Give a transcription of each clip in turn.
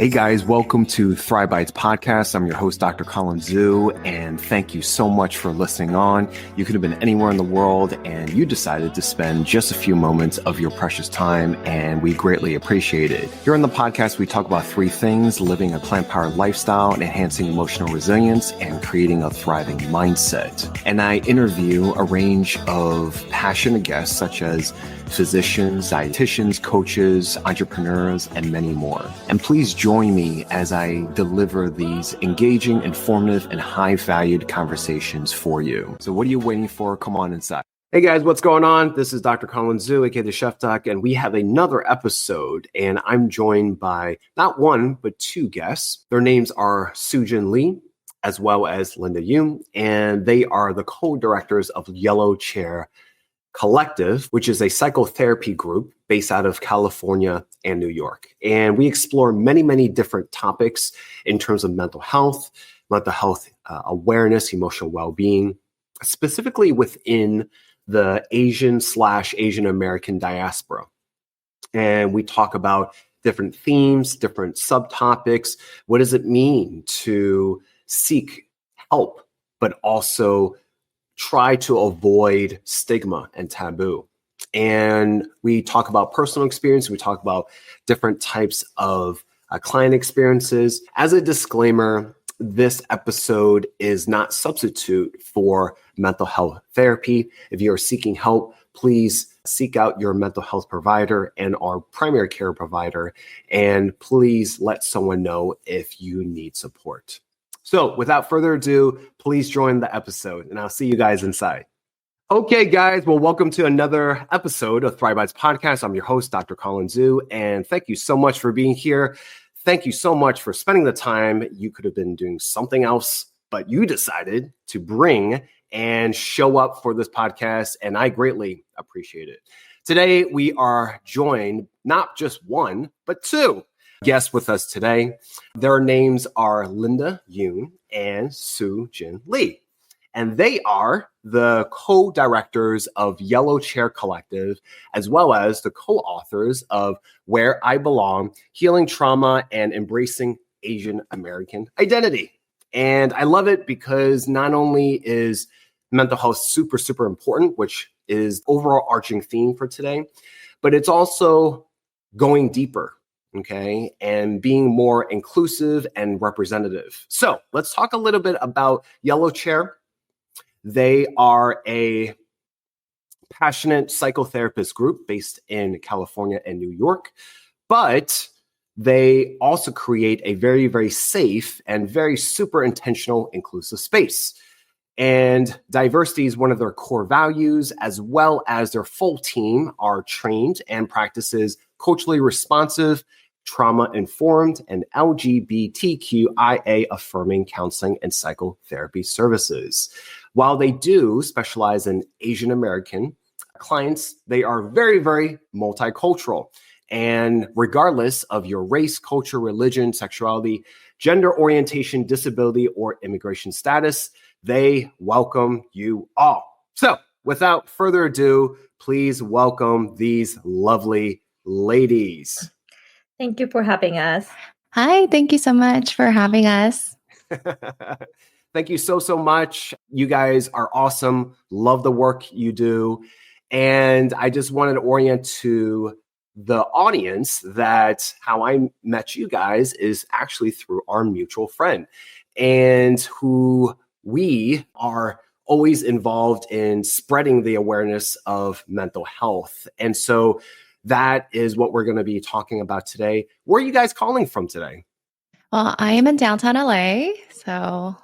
Hey guys, welcome to Thrive Bites Podcast. I'm your host, Dr. Colin Zhu, and thank you so much for listening on. You could have been anywhere in the world and you decided to spend just a few moments of your precious time, and we greatly appreciate it. Here on the podcast, we talk about three things: living a plant-powered lifestyle, enhancing emotional resilience, and creating a thriving mindset. And I interview a range of passionate guests such as physicians, dietitians, coaches, entrepreneurs, and many more. And please join me as I deliver these engaging, informative, and high-valued conversations for you. So what are you waiting for? Come on inside. Hey guys, what's going on? This is Dr. Colin Zhu, aka the Chef Doc, and we have another episode, and I'm joined by not one, but two guests. Their names are Sujin Lee, as well as Linda Yoon, and they are the co-directors of Yellow Chair Collective, which is a psychotherapy group based out of California and New York. And we explore many, many different topics in terms of mental health awareness, emotional well-being, specifically within the Asian American diaspora. And we talk about different themes, different subtopics. What does it mean to seek help, but also try to avoid stigma and taboo? And we talk about personal experience. We talk about different types of client experiences. As a disclaimer, this episode is not substitute for mental health therapy. If you are seeking help, please seek out your mental health provider and our primary care provider, and please let someone know if you need support. So without further ado, please join the episode, and I'll see you guys inside. Okay, guys. Well, welcome to another episode of Thrive Bites Podcast. I'm your host, Dr. Colin Zhu, and thank you so much for being here. Thank you so much for spending the time. You could have been doing something else, but you decided to bring and show up for this podcast, and I greatly appreciate it. Today, we are joined not just one, but two guests with us today. Their names are Linda Yoon and Sujin Lee, and they are the co-directors of Yellow Chair Collective, as well as the co-authors of Where I Belong, Healing Trauma and Embracing Asian American Identity. And I love it because not only is mental health super, super important, which is overall arching theme for today, but it's also going deeper, okay, and being more inclusive and representative. So let's talk a little bit about Yellow Chair. They are a passionate psychotherapist group based in California and New York, but they also create a very, very safe and very super intentional inclusive space. And diversity is one of their core values, as well as their full team are trained and practices culturally responsive, trauma-informed, and LGBTQIA affirming counseling and psychotherapy services. While they do specialize in Asian American clients, they are very, very multicultural. And regardless of your race, culture, religion, sexuality, gender orientation, disability, or immigration status, they welcome you all. So without further ado, please welcome these lovely ladies. Thank you for having us. Hi, thank you so much for having us. Thank you so, so much. You guys are awesome. Love the work you do. And I just wanted to orient to the audience that how I met you guys is actually through our mutual friend, and who we are always involved in spreading the awareness of mental health. And so that is what we're going to be talking about today. Where are you guys calling from today? Well, I am in downtown LA, so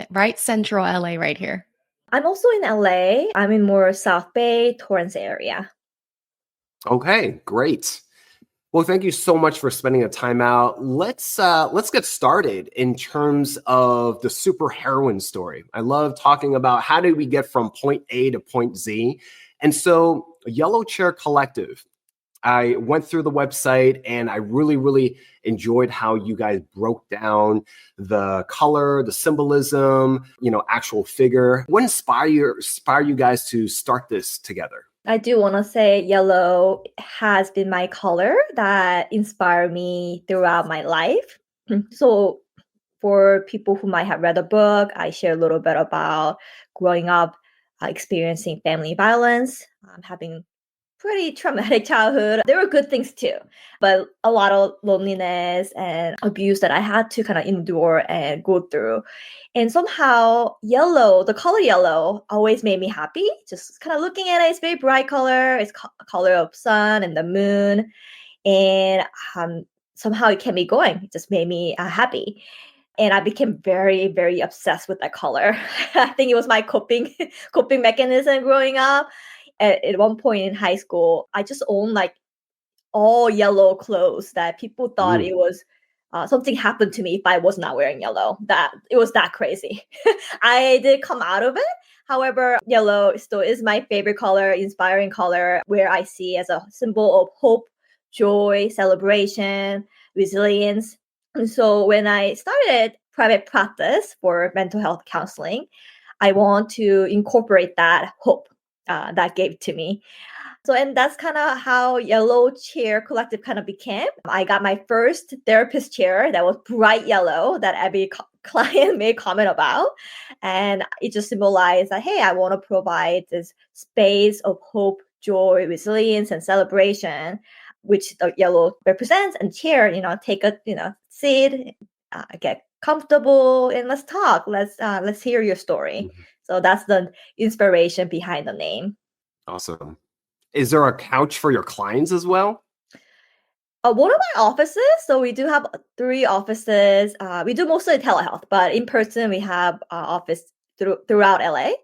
right central LA right here. I'm also in LA. I'm in more South Bay, Torrance area. Okay, great. Well, thank you so much for spending the time out. Let's get started in terms of the superheroine story. I love talking about how do we get from point A to point Z. And so Yellow Chair Collective, I went through the website and I really, really enjoyed how you guys broke down the color, the symbolism, actual figure. What inspired you guys to start this together? I do want to say yellow has been my color that inspired me throughout my life. So for people who might have read the book, I share a little bit about growing up, experiencing family violence, having pretty traumatic childhood. There were good things too, but a lot of loneliness and abuse that I had to kind of endure and go through. And somehow yellow, the color yellow always made me happy. Just kind of looking at it, it's very bright color. It's color of sun and the moon. And somehow it kept me going. It just made me happy. And I became very, very obsessed with that color. I think it was my coping mechanism growing up. At one point in high school, I just owned like all yellow clothes that people thought it was something happened to me if I was not wearing yellow. That it was that crazy. I did come out of it. However, yellow still is my favorite color, inspiring color, where I see as a symbol of hope, joy, celebration, resilience. And so when I started private practice for mental health counseling, I want to incorporate that hope that gave to me. So, and that's kind of how Yellow Chair Collective kind of became. I got my first therapist chair that was bright yellow that every client made comment about. And it just symbolized that, hey, I want to provide this space of hope, joy, resilience, and celebration, which the yellow represents. And chair, take a, seat, get comfortable, and let's talk. Let's hear your story. Mhm. So that's the inspiration behind the name. Awesome. Is there a couch for your clients as well? One of my offices, so we do have 3 offices. We do mostly telehealth, but in person we have office throughout LA.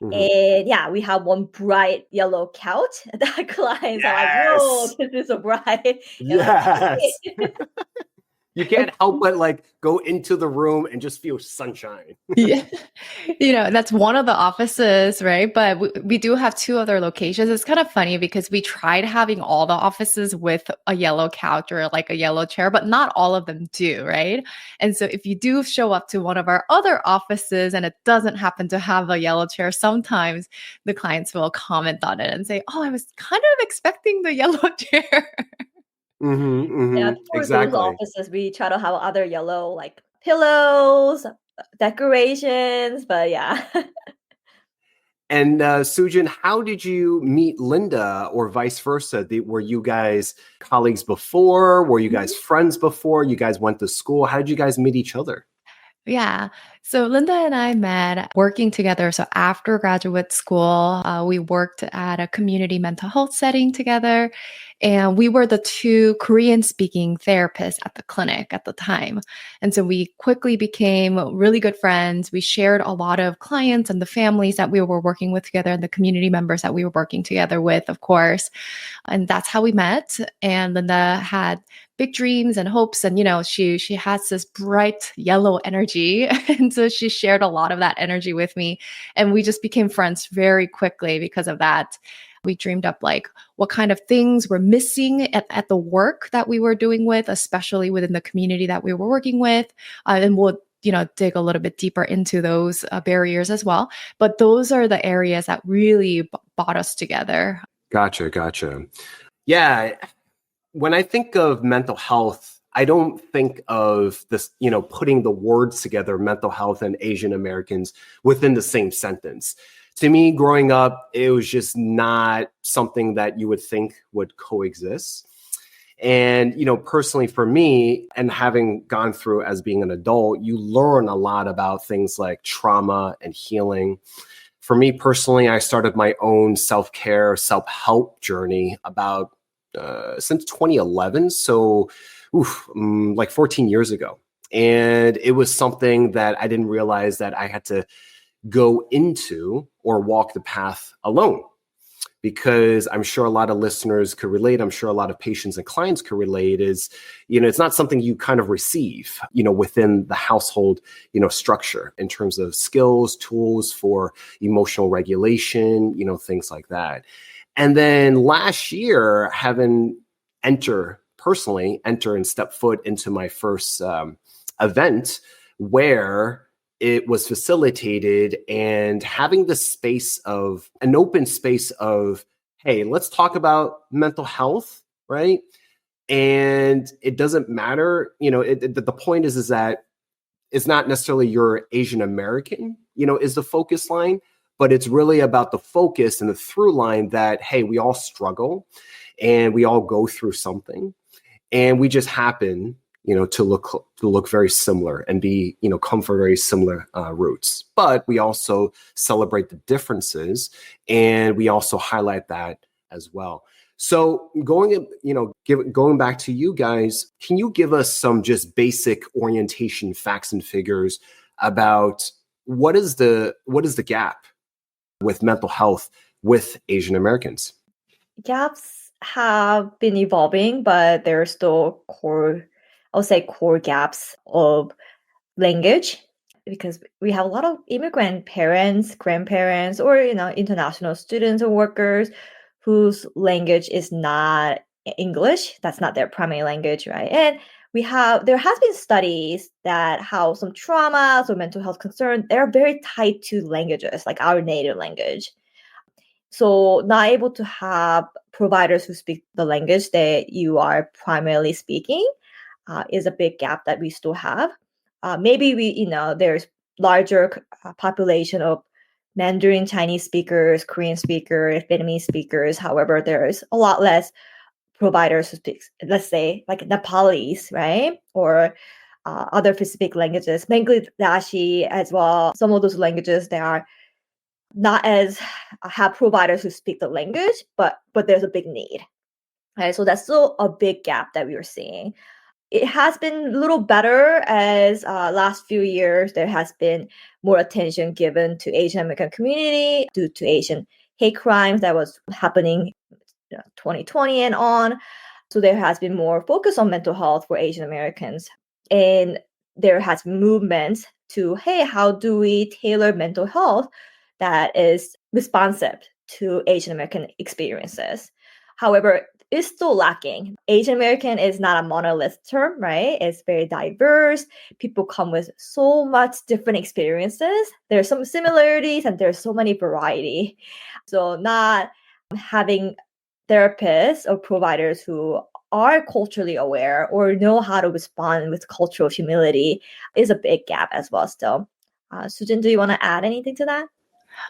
Mhm. And yeah, we have one bright yellow couch that clients are like, "Whoa, Yes. this is so bright!" And like, Yes. "Okay." You can't help but like go into the room and just feel sunshine. Yeah. That's one of the offices, right? But we do have 2 other locations. It's kind of funny because we tried having all the offices with a yellow couch or like a yellow chair, but not all of them do, right? And so if you do show up to one of our other offices and it doesn't happen to have a yellow chair, sometimes the clients will comment on it and say, "Oh, I was kind of expecting the yellow chair." Yeah, for those Exactly. offices, we try to have other yellow like pillows, decorations, but yeah. And Sujin, how did you meet Linda or vice versa? Were you guys colleagues before? Were you guys friends before? You guys went to school? How did you guys meet each other? Yeah. So Linda and I met working together. So after graduate school, we worked at a community mental health setting together. And we were the 2 Korean speaking therapists at the clinic at the time. And so we quickly became really good friends. We shared a lot of clients and the families that we were working with together and the community members that we were working together with, of course. And that's how we met. And Linda had big dreams and hopes, and she has this bright yellow energy, and so she shared a lot of that energy with me, and we just became friends very quickly because of that. We dreamed up like what kind of things were missing at the work that we were doing with, especially within the community that we were working with, and we'll dig a little bit deeper into those barriers as well. But those are the areas that really brought us together. Gotcha. Yeah. When I think of mental health, I don't think of this, putting the words together, mental health and Asian Americans within the same sentence. To me, growing up, it was just not something that you would think would coexist. And, personally for me, and having gone through as being an adult, you learn a lot about things like trauma and healing. For me personally, I started my own self-care, self-help journey about since 2011. So, like 14 years ago. And it was something that I didn't realize that I had to go into or walk the path alone, because I'm sure a lot of listeners could relate. I'm sure a lot of patients and clients could relate is, it's not something you kind of receive, within the household, structure in terms of skills, tools for emotional regulation, things like that. And then last year, having personally enter and step foot into my first event where it was facilitated, and having the space of an open space of, hey, let's talk about mental health, right? And it doesn't matter, the point is that it's not necessarily you're Asian American, is the focus line, but it's really about the focus and the through line that, hey, we all struggle and we all go through something, and we just happen, to look very similar and be, come from very similar roots. But we also celebrate the differences, and we also highlight that as well. So going back to you guys, can you give us some just basic orientation facts and figures about what is the gap with mental health with Asian Americans? Gaps have been evolving, but there are still core gaps of language, because we have a lot of immigrant parents, grandparents, or international students or workers whose language is not English. That's not their primary language, right? And there has been studies that how some traumas or mental health concerns, they're very tied to languages, like our native language. So not able to have providers who speak the language that you are primarily speaking is a big gap that we still have. Maybe there's larger population of Mandarin Chinese speakers, Korean speakers, Vietnamese speakers. However, there's a lot less providers who speak, let's say, like Nepalese, right? Or other Pacific languages, Bangladeshi as well. Some of those languages, they are not as have providers who speak the language, but there's a big need. Right? So that's still a big gap that we are seeing. It has been a little better as last few years. There has been more attention given to Asian American community due to Asian hate crimes that was happening 2020 and on. So there has been more focus on mental health for Asian Americans. And there has been movements to, hey, how do we tailor mental health that is responsive to Asian American experiences? However, it's still lacking. Asian American is not a monolith term, right? It's very diverse. People come with so much different experiences. There's some similarities and there's so many variety. So not having therapists or providers who are culturally aware or know how to respond with cultural humility is a big gap as well still. Sujin, do you want to add anything to that?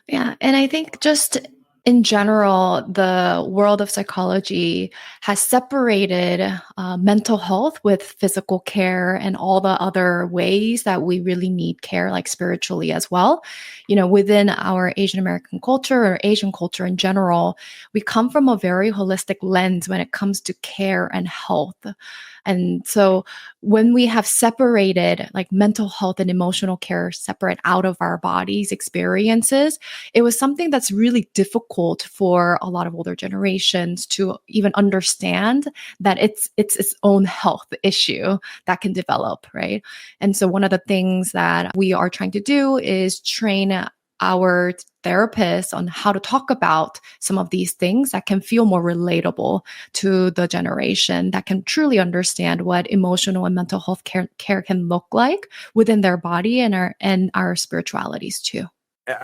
Yeah. And I think just in general, the world of psychology has separated mental health with physical care and all the other ways that we really need care, like spiritually as well. Within our Asian American culture or Asian culture in general, we come from a very holistic lens when it comes to care and health. And so when we have separated like mental health and emotional care separate out of our body's experiences, it was something that's really difficult for a lot of older generations to even understand that it's its own health issue that can develop, right? And so one of the things that we are trying to do is train our therapists on how to talk about some of these things that can feel more relatable to the generation that can truly understand what emotional and mental health care can look like within their body and our spiritualities too.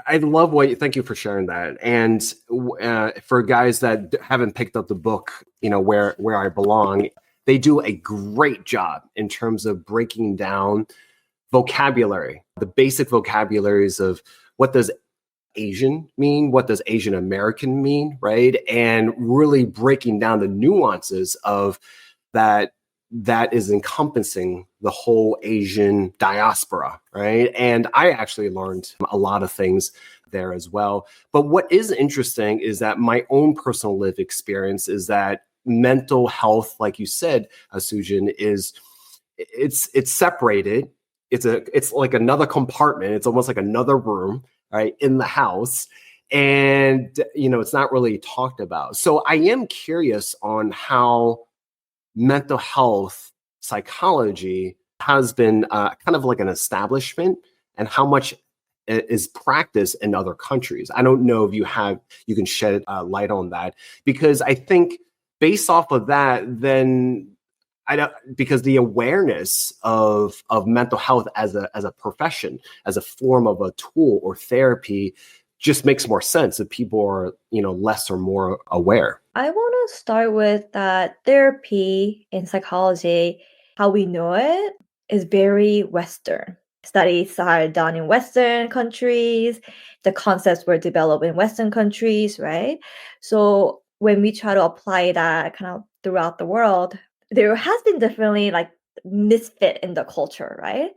I love thank you for sharing that. And for guys that haven't picked up the book, where I belong, they do a great job in terms of breaking down vocabulary, the basic vocabularies of what does Asian mean, what does Asian American mean, right? And really breaking down the nuances of that is encompassing the whole Asian diaspora, right? And I actually learned a lot of things there as well. But what is interesting is that my own personal lived experience is that mental health, like you said, Sujin, it's separated. It's like another compartment. It's almost like another room, right, in the house. And, it's not really talked about. So I am curious on how mental health psychology has been kind of like an establishment and how much is practiced in other countries. I don't know if you can shed light on that, because I think based off of that, then because the awareness of mental health as a profession, as a form of a tool or therapy just makes more sense if people are, less or more aware. I want to start with that therapy in psychology, how we know it is very Western. Studies are done in Western countries. The concepts were developed in Western countries, right? So when we try to apply that kind of throughout the world, there has been definitely like misfit in the culture, right?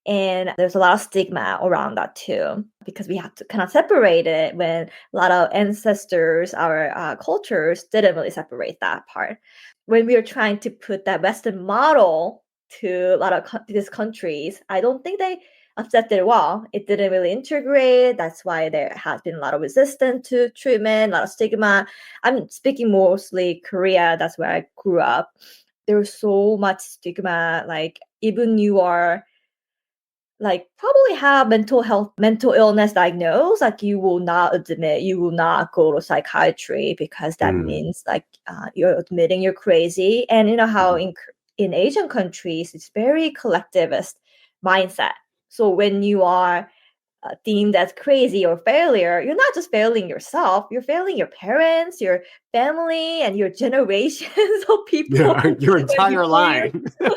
And there's a lot of stigma around that too, because we have to kind of separate it when a lot of ancestors, our cultures didn't really separate that part. When we are trying to put that Western model to a lot of these countries, I don't think they accepted it well. It didn't really integrate. That's why there has been a lot of resistance to treatment, a lot of stigma. I'm speaking mostly Korea. That's where I grew up. There's so much stigma. Like even you are like probably have mental illness diagnosed, like you will not admit, you will not go to psychiatry because that means like you're admitting you're crazy. And you know how in Asian countries it's very collectivist mindset. So when you are deemed as crazy or failure, you're not just failing yourself, you're failing your parents, your family, and your generations of people. Yeah, your entire line. Yeah.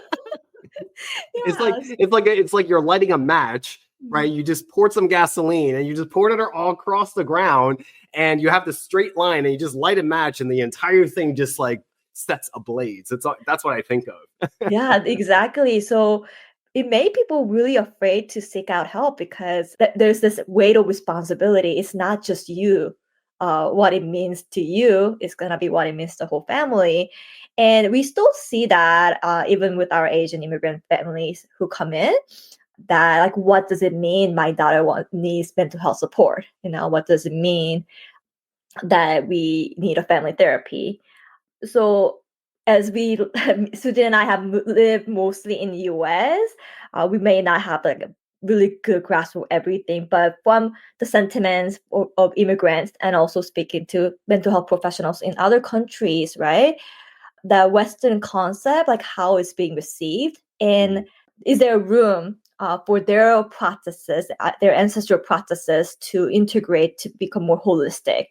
It's like you're lighting a match, right? You just poured some gasoline and you just poured it all across the ground, and you have this straight line, and you just light a match, and the entire thing just like sets ablaze. That's what I think of. Yeah, exactly. So it made people really afraid to seek out help because there's this weight of responsibility. It's not just you. What it means to you is going to be what it means to the whole family. And we still see that even with our Asian immigrant families who come in, that like, what does it mean my daughter needs mental health support? What does it mean that we need a family therapy? So as Sujin and I have lived mostly in the US, we may not have like a really good grasp of everything, but from the sentiments of immigrants and also speaking to mental health professionals in other countries, right? The Western concept, like how it's being received, and is there room for their practices, their ancestral practices to integrate to become more holistic?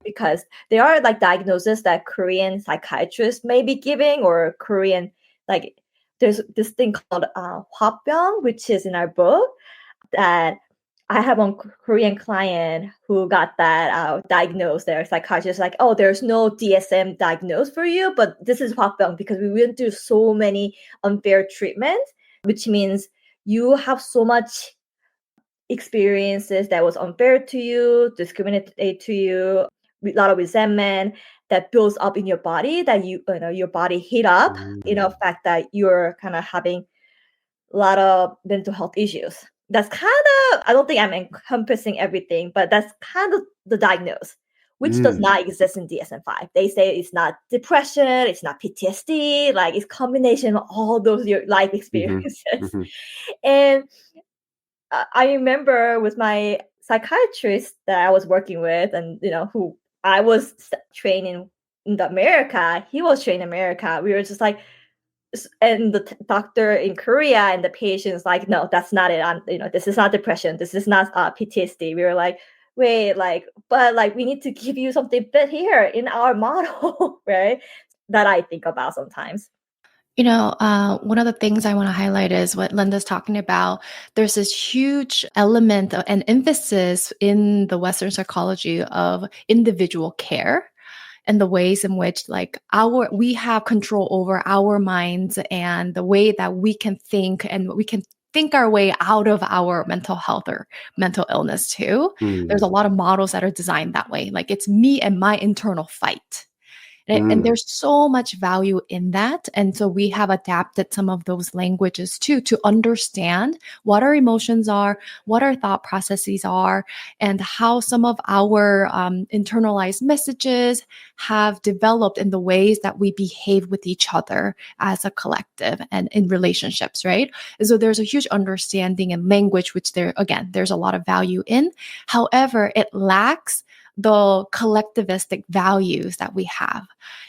Because there are like diagnoses that Korean psychiatrists may be giving, or Korean, like there's this thing called hwapyeong, which is in our book, that I have one Korean client who got that diagnosed. Their psychiatrist like, oh, there's no DSM diagnosed for you, but this is hwapyeong because we went through so many unfair treatments, which means you have so much experiences that was unfair to you, discriminated to you, a lot of resentment that builds up in your body, that your body heat up, fact that you're kind of having a lot of mental health issues. That's kind of, I don't think I'm encompassing everything, but that's kind of the diagnosis, which does not exist in DSM-5. They say it's not depression, it's not PTSD, like it's combination of all those your life experiences. And I remember with my psychiatrist that I was working with, and who I was training in America, he was trained in America. We were just like, and the doctor in Korea and the patient's like, no, that's not it. This is not depression. This is not PTSD. We were like, wait, but we need to give you something fit here in our model, right? That I think about sometimes. One of the things I want to highlight is what Linda's talking about. There's this huge element and emphasis in the Western psychology of individual care and the ways in which we have control over our minds and the way that we can think, and we can think our way out of our mental health or mental illness too. There's a lot of models that are designed that way. Like it's me and my internal fight. And there's so much value in that. And so we have adapted some of those languages too, to understand what our emotions are, what our thought processes are, and how some of our internalized messages have developed in the ways that we behave with each other as a collective and in relationships, right? And so there's a huge understanding and language, which there's a lot of value in. However, it lacks the collectivistic values that we have.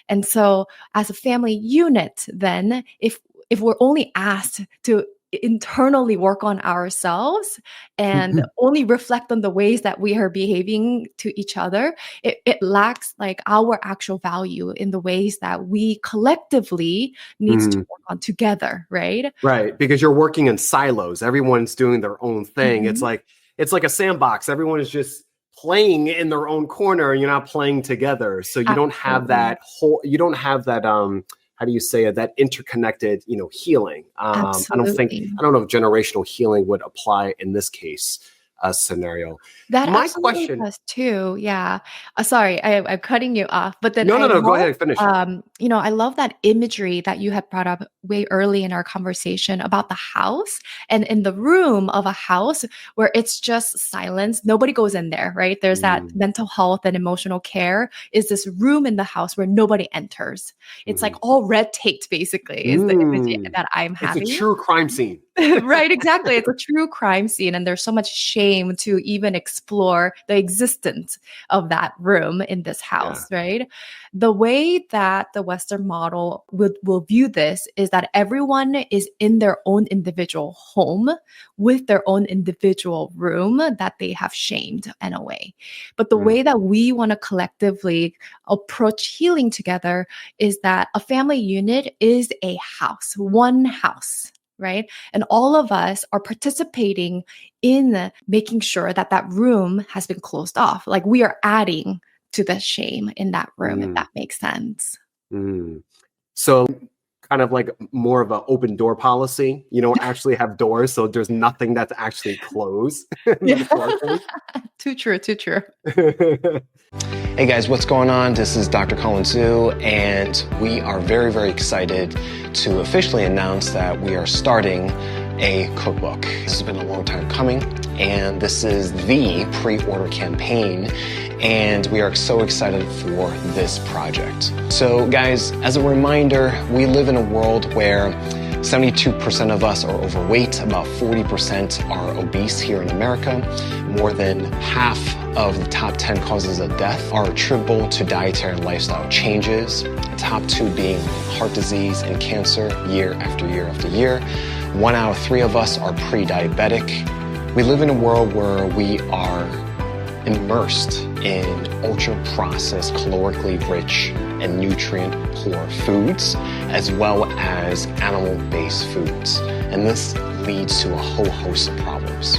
And so as a family unit, then if we're only asked to internally work on ourselves and only reflect on the ways that we are behaving to each other, it lacks like our actual value in the ways that we collectively needs to work on together, right? Right, because you're working in silos. Everyone's doing their own thing. Mhm. It's like a sandbox. Everyone is just playing in their own corner, and you're not playing together. So you don't have Absolutely. that how do you say it, that interconnected, healing. Absolutely. I don't know if generational healing would apply in this case scenario. That My absolutely question, does too. Yeah. Sorry, I'm cutting you off, but then no, no, I no, go love, ahead, finish. I love that imagery that you had brought up way early in our conversation about the house and in the room of a house where it's just silence. Nobody goes in there, right? There's that Mm, mental health and emotional care is this room in the house where nobody enters. It's like mhm. all red taped, basically, is the image that I'm It's a having. true crime scene. Right, exactly. It's a true crime scene, and there's so much shame to even explore the existence of that room in this Yeah. house, right? The way that the Western model will view this is that everyone is in their own individual home with their own individual room that they have shamed in a way. But the Mm, way that we want to collectively approach healing together is that a family unit is a house, one house, right? And all of us are participating in making sure that that room has been closed off. Like we are adding to the shame in that room, if mm, that makes sense. mm. So kind of like more of an open door policy. You don't actually have doors, so there's nothing that's actually closed, Yeah. metaphorically. Too true, too true. Hey guys, what's going on? This is Dr. Colin Zhu, and we are very, very excited to officially announce that we are starting a cookbook. This has been a long time coming, and this is the pre-order campaign, and we are so excited for this project. So guys, as a reminder, we live in a world where 72% of us are overweight, about 40% are obese here in America. More than half of the top 10 causes of death are attributable to dietary and lifestyle changes. The top 2 being heart disease and cancer year after year after year. 1 out of 3 of us are pre-diabetic. We live in a world where we are immersed in ultra-processed, calorically rich, and nutrient-poor foods, as well as animal-based foods. And this leads to a whole host of problems.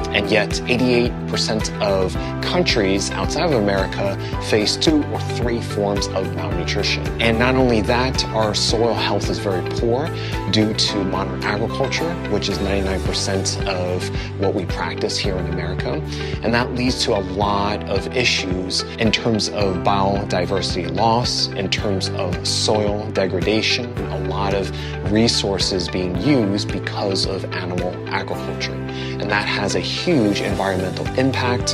And yet, 88% of countries outside of America face 2 or 3 forms of malnutrition. And not only that, our soil health is very poor due to modern agriculture, which is 99% of what we practice here in America. And that leads to a lot of issues in terms of biodiversity loss, in terms of soil degradation, a lot of resources being used because of animal agriculture. And that has a huge environmental impact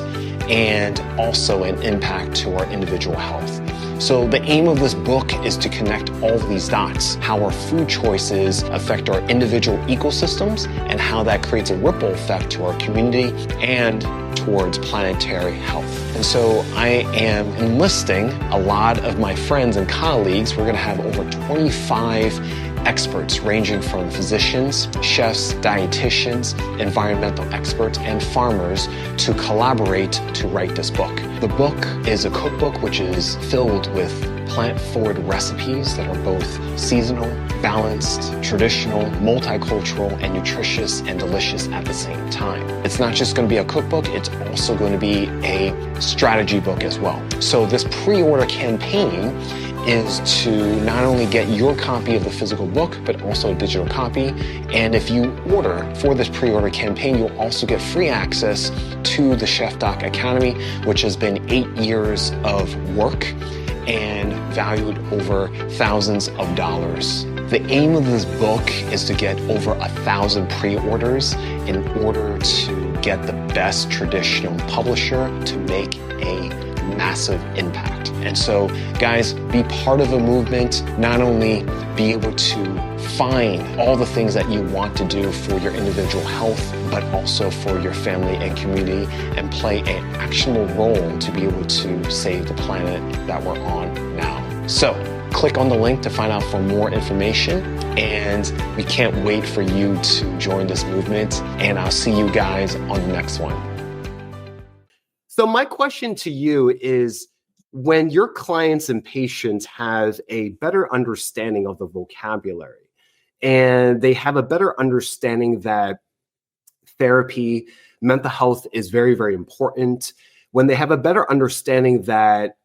and also an impact to our individual health. So the aim of this book is to connect all of these dots, how our food choices affect our individual ecosystems and how that creates a ripple effect to our community and towards planetary health. And so I am enlisting a lot of my friends and colleagues. We're going to have over 25 experts ranging from physicians, chefs, dietitians, environmental experts, and farmers to collaborate to write this book. The book is a cookbook which is filled with plant-forward recipes that are both seasonal, balanced, traditional, multicultural, and nutritious and delicious at the same time. It's not just going to be a cookbook, it's also going to be a strategy book as well. So this pre-order campaign is to not only get your copy of the physical book, but also a digital copy. And if you order for this pre-order campaign, you'll also get free access to the Chef Doc Academy, which has been 8 years of work and valued over thousands of dollars. The aim of this book is to get over 1,000 pre-orders in order to get the best traditional publisher to make a massive impact. And so, guys, be part of a movement, not only be able to find all the things that you want to do for your individual health, but also for your family and community, and play an actionable role to be able to save the planet that we're on now. So, click on the link to find out for more information. And we can't wait for you to join this movement. And I'll see you guys on the next one. So my question to you is, when your clients and patients have a better understanding of the vocabulary and they have a better understanding that therapy, mental health is very, very important, when they have a better understanding that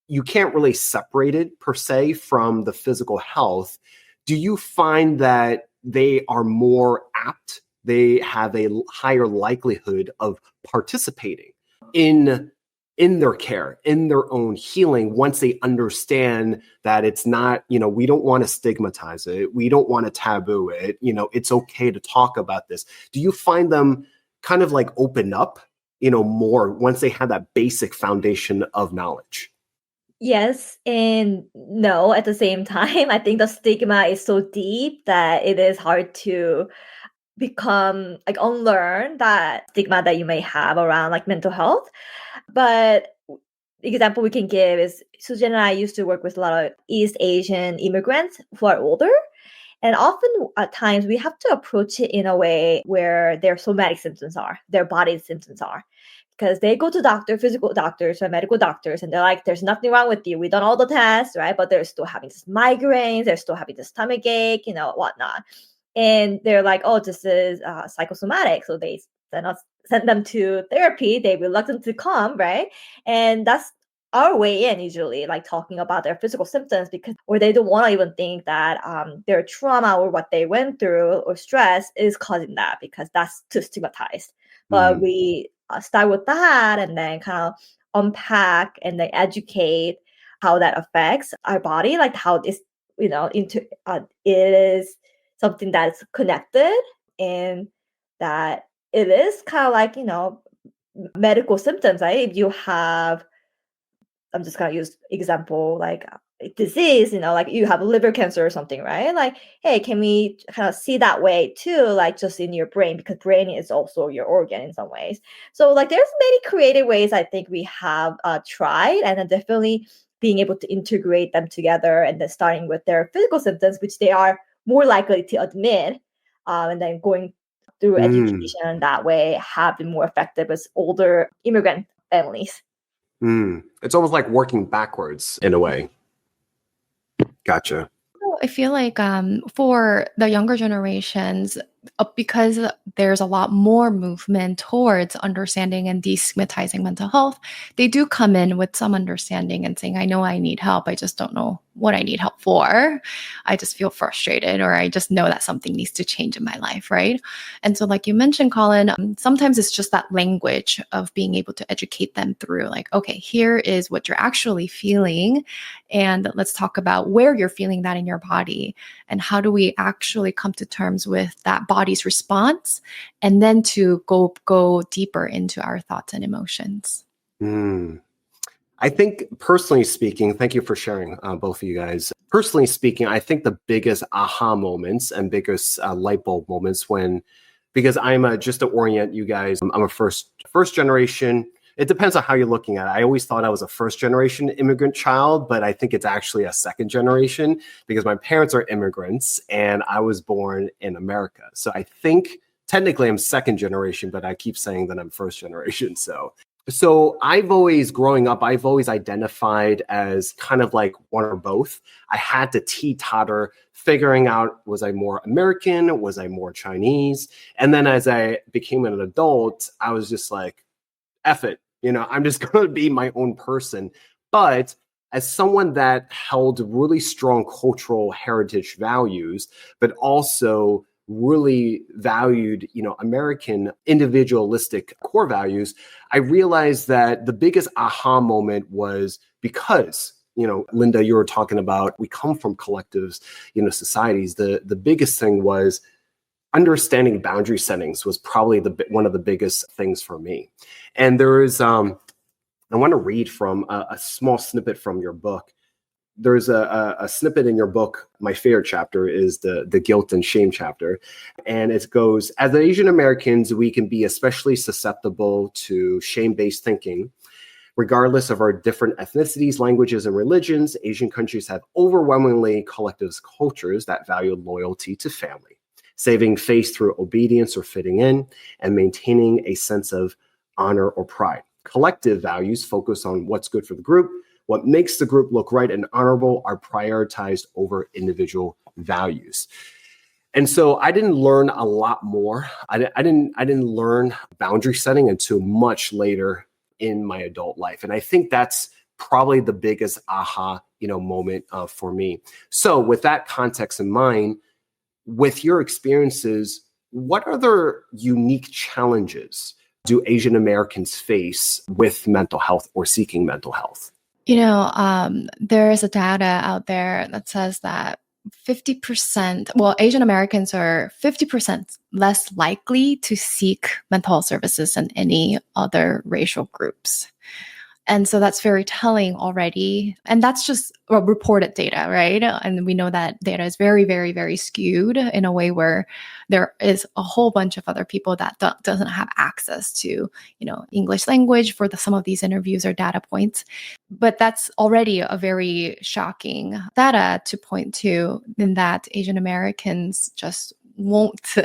you can't really separate it per se from the physical health, do you find that they are more apt, they have a higher likelihood of participating in their care, in their own healing, once they understand that it's not, we don't want to stigmatize it, we don't want to taboo it, it's okay to talk about this? Do you find them kind of like open up, more once they have that basic foundation of knowledge? Yes and no at the same time. I think the stigma is so deep that it is hard to become like unlearn that stigma that you may have around like mental health. But example we can give is Susan and I used to work with a lot of East Asian immigrants who are older. And often at times we have to approach it in a way where their somatic symptoms are, their body symptoms are. Because they go to physical doctors or medical doctors, and they're like, there's nothing wrong with you. We've done all the tests, right? But they're still having this migraines, they're still having this stomach ache, whatnot. And they're like, oh, this is psychosomatic. So they send them to therapy. They reluctant to come, right? And that's our way in usually, like talking about their physical symptoms, or they don't want to even think that their trauma or what they went through or stress is causing that, because that's too stigmatized. But we start with that and then kind of unpack and then educate how that affects our body, like how this, it is something that's connected, and that it is kind of like, medical symptoms, right? If you have, I'm just gonna use example like disease, like you have liver cancer or something, right? Like, hey, can we kind of see that way too, like just in your brain, because brain is also your organ in some ways. So like there's many creative ways I think we have tried, and then definitely being able to integrate them together, and then starting with their physical symptoms, which they are more likely to admit, and then going through education that way have been more effective with older immigrant families. It's almost like working backwards in a way. Gotcha. I feel like for the younger generations, because there's a lot more movement towards understanding and destigmatizing mental health, they do come in with some understanding and saying, I know I need help. I just don't know what I need help for. I just feel frustrated, or I just know that something needs to change in my life, right? And so like you mentioned, Colin, sometimes it's just that language of being able to educate them through like, okay, here is what you're actually feeling. And let's talk about where you're feeling that in your body, and how do we actually come to terms with that body's response, and then to go deeper into our thoughts and emotions. I think personally speaking, thank you for sharing, both of you guys. Personally speaking, I think the biggest aha moments and biggest light bulb moments because I'm just to orient you guys, I'm a first generation. It depends on how you're looking at it. I always thought I was a first generation immigrant child, but I think it's actually a second generation, because my parents are immigrants and I was born in America. So I think technically I'm second generation, but I keep saying that I'm first generation. So growing up, I've always identified as kind of like one or both. I had to teeter, figuring out, was I more American? Was I more Chinese? And then as I became an adult, I was just like, F it, I'm just going to be my own person. But as someone that held really strong cultural heritage values, but also really valued, American individualistic core values, I realized that the biggest aha moment was because, Linda, you were talking about, we come from collectives, societies. The biggest thing was understanding boundary settings was probably one of the biggest things for me. And there is, I want to read from a small snippet from your book. There's a snippet in your book. My favorite chapter is the guilt and shame chapter. And it goes, as Asian Americans, we can be especially susceptible to shame-based thinking. Regardless of our different ethnicities, languages, and religions, Asian countries have overwhelmingly collectivist cultures that value loyalty to family, saving face through obedience or fitting in, and maintaining a sense of honor or pride. Collective values focus on what's good for the group. What makes the group look right and honorable are prioritized over individual values. And so I didn't learn a lot more. I didn't learn boundary setting until much later in my adult life. And I think that's probably the biggest aha, moment for me. So with that context in mind, with your experiences, what other unique challenges do Asian Americans face with mental health or seeking mental health? There is a data out there that says that 50%, well, Asian Americans are 50% less likely to seek mental health services than any other racial groups. And so that's very telling already. And that's just reported data, right? And we know that data is very, very, very skewed in a way where there is a whole bunch of other people that doesn't have access to, English language for some of these interviews or data points. But that's already a very shocking data to point to, in that Asian Americans just won't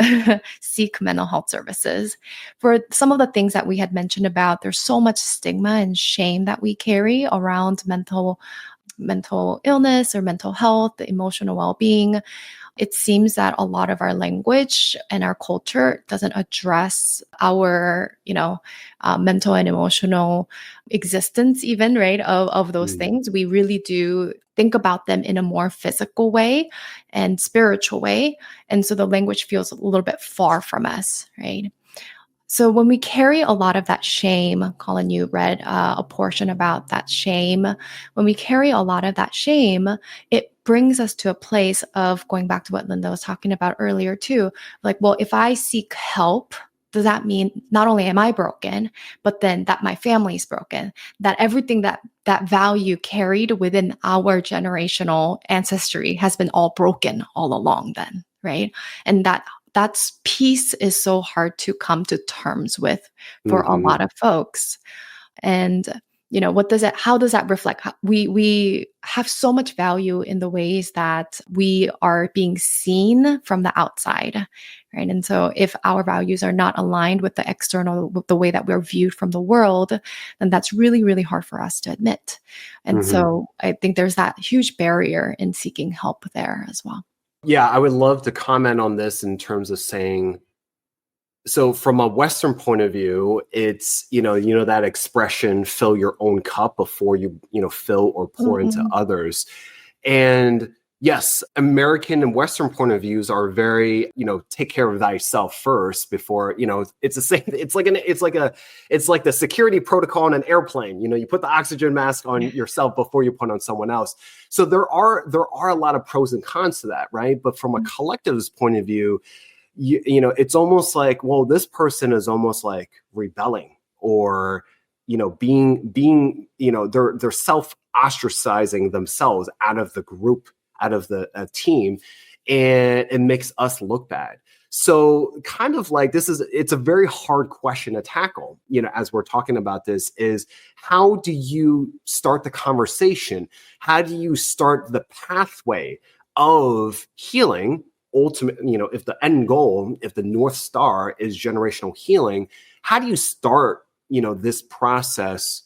seek mental health services for some of the things that we had mentioned about. There's so much stigma and shame that we carry around mental illness or mental health, emotional well-being. It seems that a lot of our language and our culture doesn't address our, mental and emotional existence even, right, of those things. We really do think about them in a more physical way and spiritual way. And so the language feels a little bit far from us, right? So when we carry a lot of that shame, Colin, you read a portion about that shame. When we carry a lot of that shame, it brings us to a place of going back to what Linda was talking about earlier too. Like, well, if I seek help, does that mean not only am I broken, but then that my family is broken, that everything that value carried within our generational ancestry has been all broken all along then, right? And that's piece is so hard to come to terms with for a lot of folks. And how does that reflect? We have so much value in the ways that we are being seen from the outside, right? And so if our values are not aligned with the external, with the way that we're viewed from the world, then that's really, really hard for us to admit. And so I think there's that huge barrier in seeking help there as well. Yeah, I would love to comment on this in terms of saying, so from a Western point of view, it's, that expression, fill your own cup before you, fill or pour into others. And yes, American and Western point of views are very, take care of thyself first before, it's the same. It's like the security protocol on an airplane. You put the oxygen mask on yourself before you put on someone else. So there are a lot of pros and cons to that, right? But from a collectivist point of view, it's almost like, well, this person is almost like rebelling or, being, they're self ostracizing themselves out of the group, out of the team, and it makes us look bad. So kind of like it's a very hard question to tackle, as we're talking about this, is how do you start the conversation? How do you start the pathway of healing? Ultimately, if the end goal, if the North Star is generational healing, how do you start, this process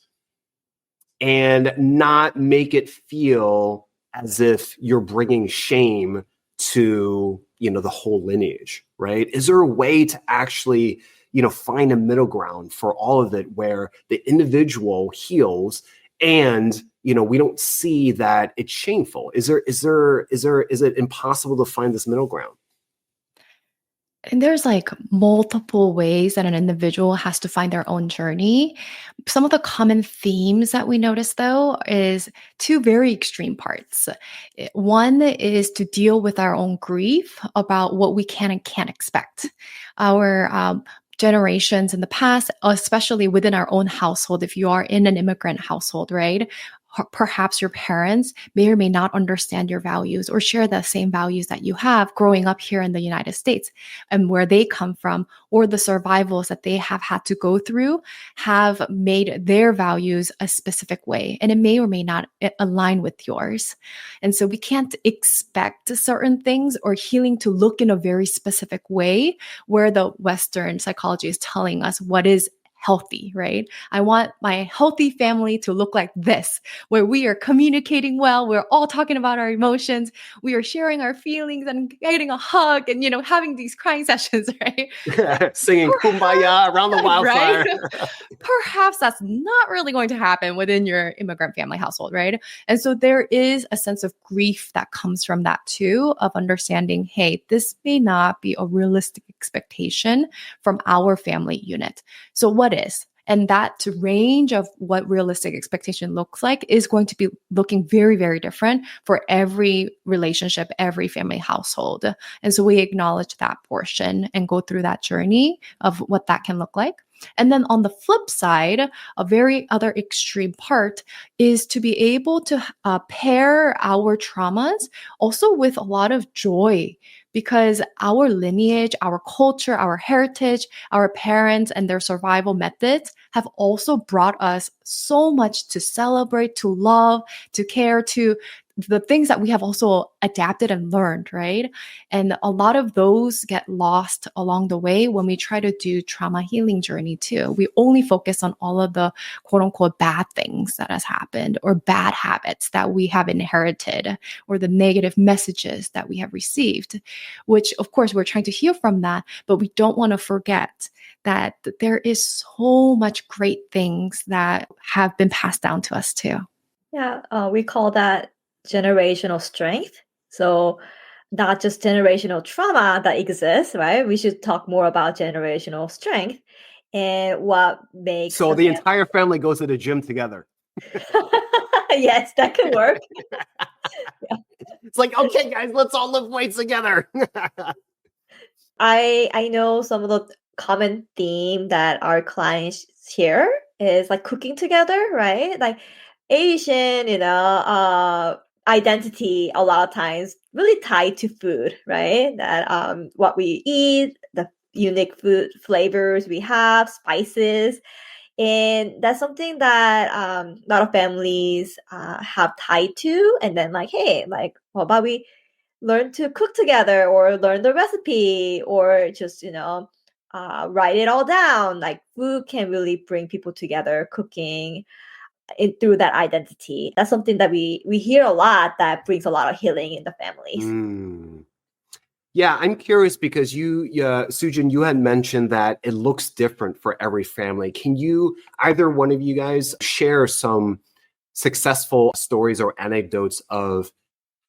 and not make it feel as if you're bringing shame to, the whole lineage, right? Is there a way to actually, find a middle ground for all of it where the individual heals and, we don't see that it's shameful? Is it impossible to find this middle ground? And there's like multiple ways that an individual has to find their own journey. Some of the common themes that we notice, though, is two very extreme parts. One is to deal with our own grief about what we can and can't expect. Our generations in the past, especially within our own household, if you are in an immigrant household, right? perhaps your parents may or may not understand your values or share the same values that you have growing up here in the United States, and where they come from, or the survivals that they have had to go through have made their values a specific way, and it may or may not align with yours. And so we can't expect certain things or healing to look in a very specific way where the Western psychology is telling us what is healthy, right? I want my healthy family to look like this, where we are communicating well, we're all talking about our emotions, we are sharing our feelings and getting a hug and, having these crying sessions, right? Singing Kumbaya around the wildfire. Right? Perhaps that's not really going to happen within your immigrant family household, right? And so there is a sense of grief that comes from that too, of understanding, hey, this may not be a realistic expectation from our family unit. So what is? And that range of what realistic expectation looks like is going to be looking very, very different for every relationship, every family household. And so we acknowledge that portion and go through that journey of what that can look like. And then on the flip side, a very other extreme part is to be able to pair our traumas also with a lot of joy, because our lineage, our culture, our heritage, our parents and their survival methods have also brought us so much to celebrate, to love, to care, to the things that we have also adapted and learned, right? And a lot of those get lost along the way when we try to do trauma healing journey too. We only focus on all of the quote unquote bad things that has happened, or bad habits that we have inherited, or the negative messages that we have received, which of course we're trying to heal from that, but we don't want to forget that there is so much great things that have been passed down to us too. Yeah, we call that generational strength. So not just generational trauma that exists, right? We should talk more about generational strength and what makes So the entire family goes to the gym together. Yes, that could work. Yeah. It's like, okay, guys, let's all lift weights together. I know some of the common theme that our clients share is like cooking together, right? Like Asian, identity a lot of times really tied to food, right? That what we eat, the unique food flavors we have, spices. And that's something that a lot of families have tied to. And then like, hey, like, what about we learn to cook together or learn the recipe or just, write it all down. Like food can really bring people together, cooking through that identity. That's something that we hear a lot that brings a lot of healing in the families. Mm. Yeah, I'm curious because Sujin, you had mentioned that it looks different for every family. Can you, either one of you guys, share some successful stories or anecdotes of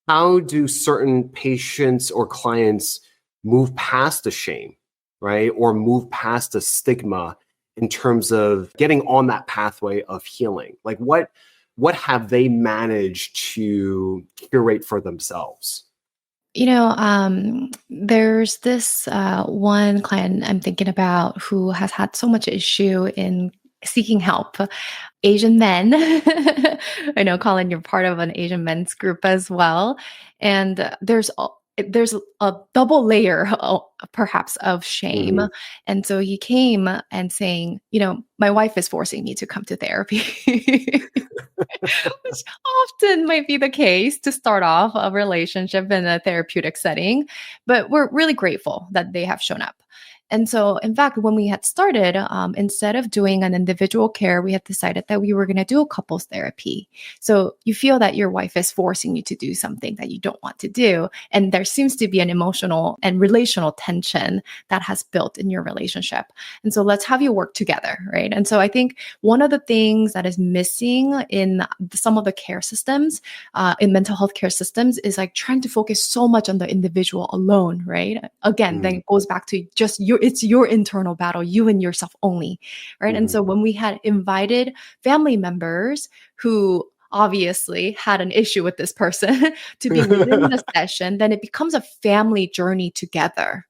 how do certain patients or clients move past the shame, right? Or move past the stigma in terms of getting on that pathway of healing? Like what have they managed to curate for themselves? There's this one client I'm thinking about who has had so much issue in seeking help. Asian men. I know, Colin, you're part of an Asian men's group as well. And there's a double layer, perhaps, of shame. Mm-hmm. And so he came and saying, my wife is forcing me to come to therapy. Which often might be the case to start off a relationship in a therapeutic setting, but we're really grateful that they have shown up. And so, in fact, when we had started, instead of doing an individual care, we had decided that we were going to do a couples therapy. So you feel that your wife is forcing you to do something that you don't want to do. And there seems to be an emotional and relational tension that has built in your relationship. And so let's have you work together, right? And so I think one of the things that is missing in some of the care systems, in mental health care systems, is like trying to focus so much on the individual alone, right? Again, then it goes back to just it's your internal battle, you and yourself only, right? And so when we had invited family members who obviously had an issue with this person to be within the session, then it becomes a family journey together.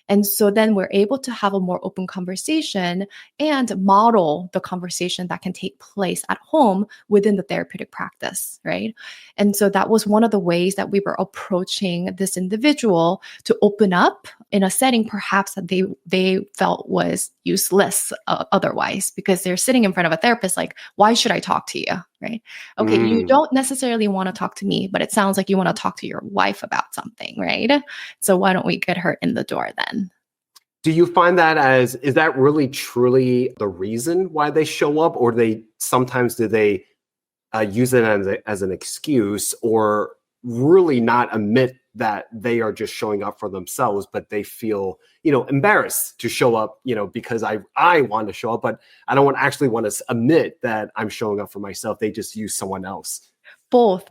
And so then we're able to have a more open conversation and model the conversation that can take place at home within the therapeutic practice, right? And so that was one of the ways that we were approaching this individual to open up in a setting perhaps that they felt was useless otherwise, because they're sitting in front of a therapist like, why should I talk to you, right? Okay, you don't necessarily want to talk to me, but it sounds like you want to talk to your wife about something, right? So why don't we get her in the door then? Do you find that is that really truly the reason why they show up, or do they use it as an excuse, or really not admit that they are just showing up for themselves, but they feel, embarrassed to show up, because I want to show up, but I don't actually want to admit that I'm showing up for myself. They just use someone else. Both.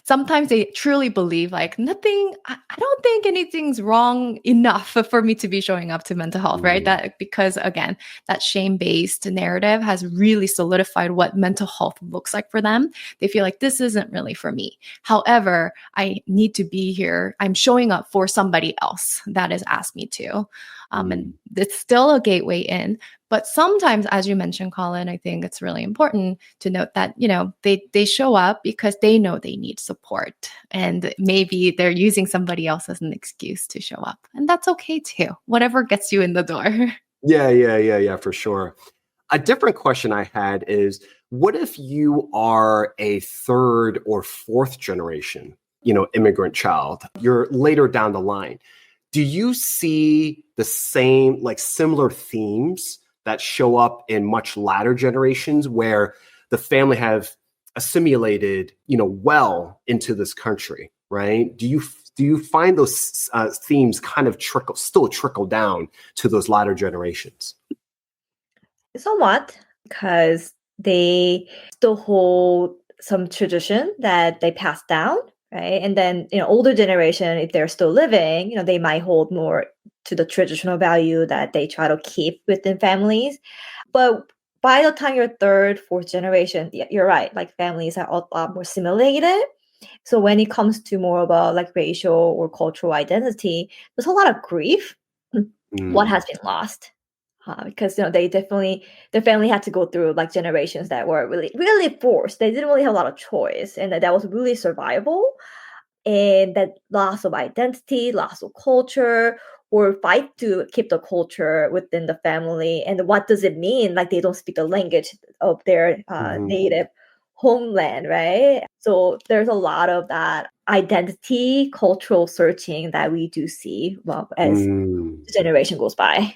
Sometimes they truly believe like I don't think anything's wrong enough for me to be showing up to mental health, right? That because again, that shame-based narrative has really solidified what mental health looks like for them. They feel like this isn't really for me. However, I need to be here. I'm showing up for somebody else that has asked me to. And it's still a gateway in. But sometimes, as you mentioned, Colin, I think it's really important to note that, they show up because they know they need support. And maybe they're using somebody else as an excuse to show up. And that's okay too. Whatever gets you in the door. Yeah, for sure. A different question I had is, what if you are a third or fourth generation, immigrant child? You're later down the line. Do you see the same, like similar themes that show up in much latter generations where the family have assimilated, well into this country, right? Do you find those themes kind of still trickle down to those latter generations? Somewhat, because they still hold some tradition that they passed down, right? And then, older generation, if they're still living, they might hold more to the traditional value that they try to keep within families. But by the time you're third, fourth generation, you're right. Like families are a lot more assimilated. So when it comes to more about like racial or cultural identity, there's a lot of grief. What has been lost? Because their family had to go through like generations that were really really forced. They didn't really have a lot of choice, and that was really survival. And that loss of identity, loss of culture, or fight to keep the culture within the family. And what does it mean? Like they don't speak the language of their native homeland, right? So there's a lot of that identity, cultural searching that we do see as the generation goes by.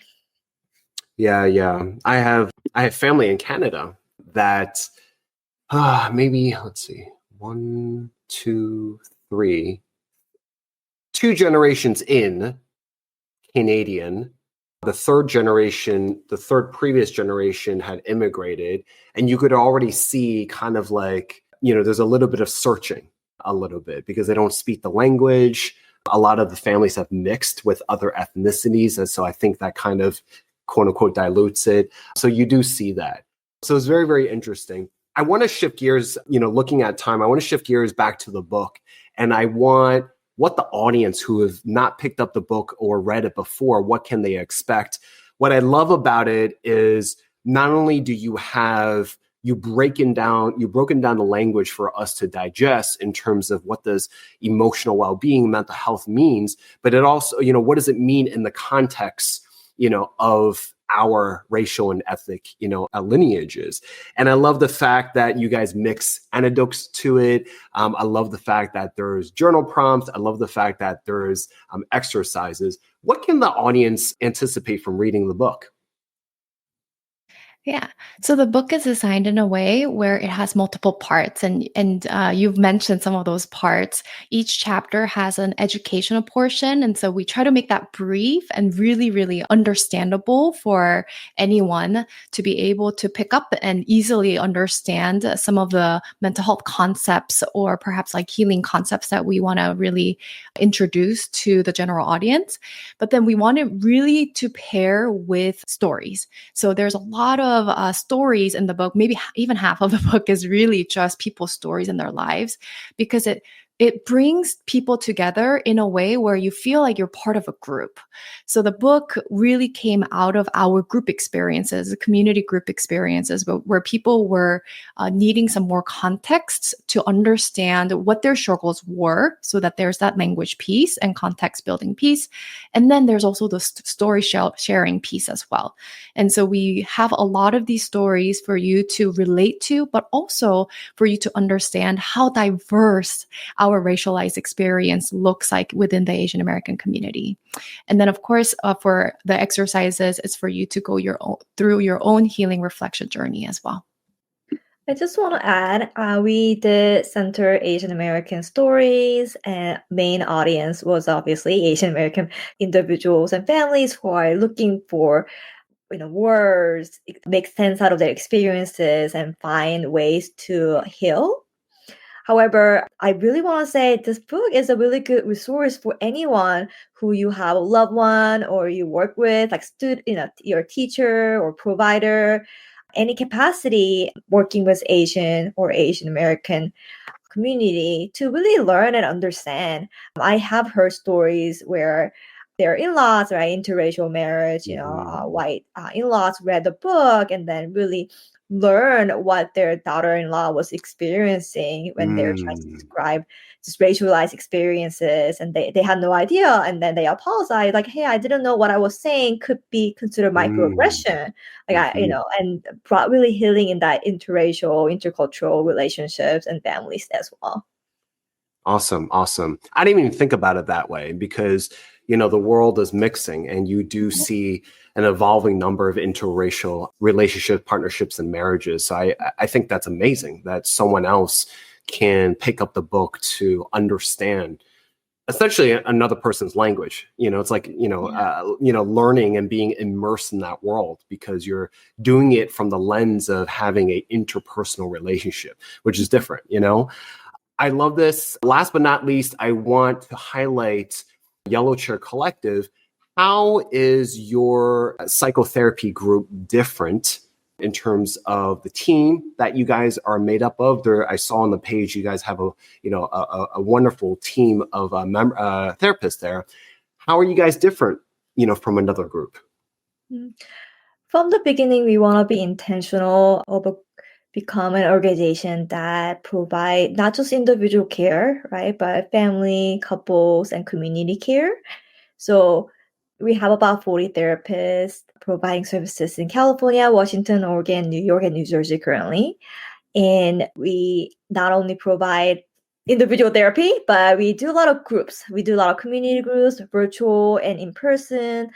Yeah. I have family in Canada that maybe, let's see, 1, 2, 3, 2 generations in Canadian. The third previous generation had immigrated, and you could already see kind of like, there's a little bit of searching a little bit because they don't speak the language. A lot of the families have mixed with other ethnicities. And so I think that kind of quote unquote dilutes it. So you do see that. So it's very, very interesting. I want to shift gears, looking at time, I want to shift gears back to the book. And I want what the audience who have not picked up the book or read it before, what can they expect? What I love about it is not only do you have you've broken down the language for us to digest in terms of what does emotional well-being, mental health means, but it also, what does it mean in the context, of our racial and ethnic, lineages. And I love the fact that you guys mix anecdotes to it. I love the fact that there's journal prompts. I love the fact that there's exercises. What can the audience anticipate from reading the book? Yeah. So the book is designed in a way where it has multiple parts, and you've mentioned some of those parts. Each chapter has an educational portion, and so we try to make that brief and really, really understandable for anyone to be able to pick up and easily understand some of the mental health concepts or perhaps like healing concepts that we want to really introduce to the general audience. But then we want it really to pair with stories. So there's a lot of stories in the book. Maybe even half of the book is really just people's stories in their lives, because it it brings people together in a way where you feel like you're part of a group. So the book really came out of our group experiences, community group experiences, but where people were needing some more context to understand what their struggles were, so that there's that language piece and context building piece. And then there's also the story sharing piece as well. And so we have a lot of these stories for you to relate to, but also for you to understand how diverse our racialized experience looks like within the Asian American community. And then, of course, for the exercises, it's for you to go through your own healing reflection journey as well. I just want to add, we did center Asian American stories, and main audience was obviously Asian American individuals and families who are looking for words, make sense out of their experiences and find ways to heal. However, I really want to say this book is a really good resource for anyone who you have a loved one or you work with, like your teacher or provider, any capacity working with Asian or Asian American community to really learn and understand. I have heard stories where their in-laws, right, interracial marriage, white in-laws read the book and then really learn what their daughter-in-law was experiencing when they're trying to describe just racialized experiences, and they had no idea, and then they apologize like, hey, I didn't know what I was saying could be considered microaggression, and brought really healing in that interracial, intercultural relationships and families as well. Awesome. I didn't even think about it that way because, the world is mixing and you do see an evolving number of interracial relationships, partnerships, and marriages. So I think that's amazing that someone else can pick up the book to understand essentially another person's language. It's like, learning and being immersed in that world because you're doing it from the lens of having an interpersonal relationship, which is different, I love this. Last but not least, I want to highlight Yellow Chair Collective. How is your psychotherapy group different in terms of the team that you guys are made up of? I saw on the page you guys have a wonderful team of therapists there. How are you guys different, from another group? From the beginning, we want to be intentional about become an organization that provide not just individual care, right, but family, couples, and community care. So we have about 40 therapists providing services in California, Washington, Oregon, New York, and New Jersey currently. And we not only provide individual therapy, but we do a lot of groups. We do a lot of community groups, virtual and in person,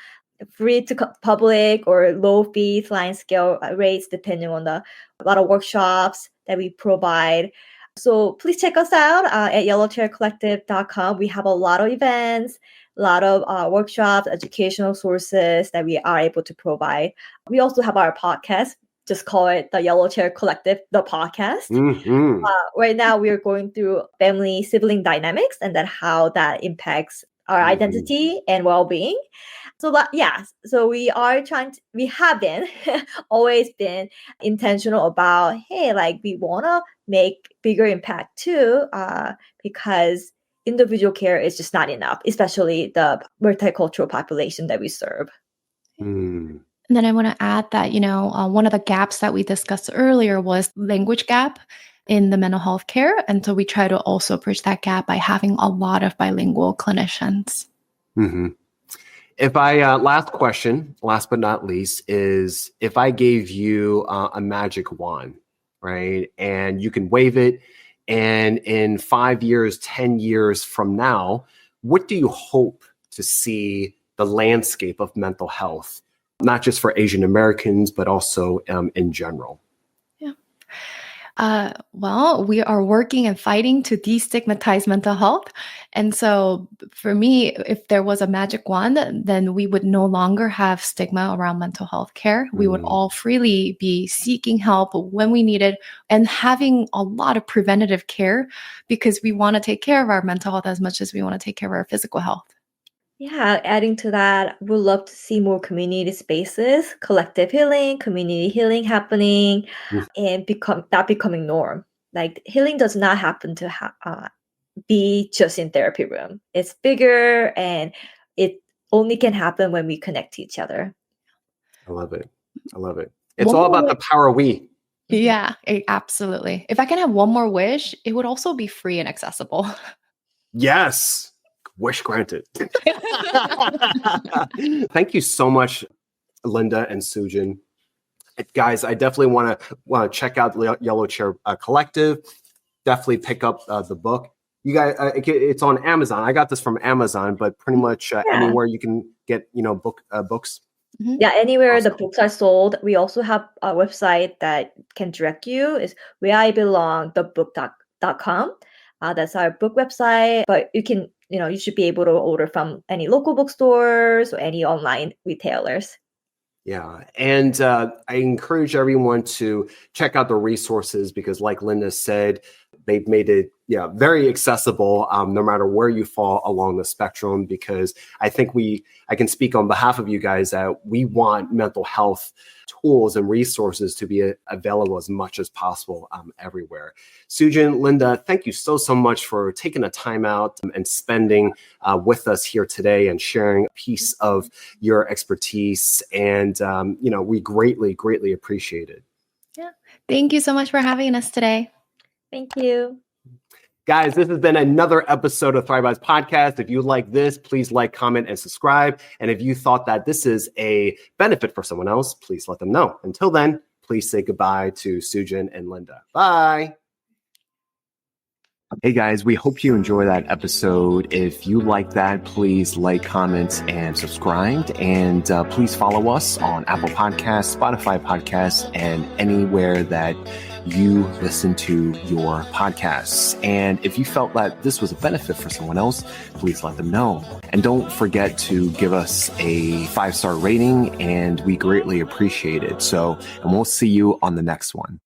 free to public or low fee sliding scale rates depending on a lot of workshops that we provide. So please check us out at yellowchaircollective.com. We have a lot of events, a lot of workshops, educational sources that we are able to provide. We also have our podcast. Just call it the Yellow Chair Collective, the podcast. Right now, we are going through family sibling dynamics and then how that impacts our identity and well-being. So we have been always been intentional about, hey, like we want to make bigger impact too, because individual care is just not enough, especially the multicultural population that we serve. And then I want to add that, one of the gaps that we discussed earlier was language gap in the mental health care. And so we try to also bridge that gap by having a lot of bilingual clinicians. If last question, last but not least, is if I gave you a magic wand, right, and you can wave it, and in 5 years, 10 years from now, what do you hope to see the landscape of mental health, not just for Asian Americans, but also in general? Well, we are working and fighting to destigmatize mental health. And so for me, if there was a magic wand, then we would no longer have stigma around mental health care. We would all freely be seeking help when we need it and having a lot of preventative care because we want to take care of our mental health as much as we want to take care of our physical health. Yeah, adding to that, we'd love to see more community spaces, collective healing, community healing happening, and becoming norm. Like healing does not happen to be just in therapy room. It's bigger, and it only can happen when we connect to each other. I love it. I love it. It's One all more about the power of we. Yeah, absolutely. If I can have one more wish, it would also be free and accessible. Yes. Wish granted. Thank you so much, Linda and Soojin. Guys, I definitely want to check out the Yellow Chair Collective. Definitely pick up the book. You guys, it's on Amazon. I got this from Amazon, but pretty much anywhere you can get, books. Mhm. Yeah, anywhere the Awesome. books are sold. We also have a website that can direct you. Is whereibelongthebook.com. That's our book website. But you can, you should be able to order from any local bookstores or any online retailers. Yeah. And I encourage everyone to check out the resources because like Linda said, they've made it very accessible no matter where you fall along the spectrum, because I think I can speak on behalf of you guys that we want mental health tools and resources to be available as much as possible everywhere. Soojin, Linda, thank you so much for taking the time out and spending with us here today and sharing a piece of your expertise. And, we greatly, greatly appreciate it. Yeah. Thank you so much for having us today. Thank you. Guys, this has been another episode of Thrive Bites Podcast. If you like this, please like, comment, and subscribe. And if you thought that this is a benefit for someone else, please let them know. Until then, please say goodbye to Soojin and Linda. Bye. Hey guys, we hope you enjoy that episode. If you like that, please like, comment, and subscribe. And please follow us on Apple Podcasts, Spotify Podcasts, and anywhere that you listen to your podcasts. And if you felt that this was a benefit for someone else, please let them know. And don't forget to give us a 5-star rating, and we greatly appreciate it. And we'll see you on the next one.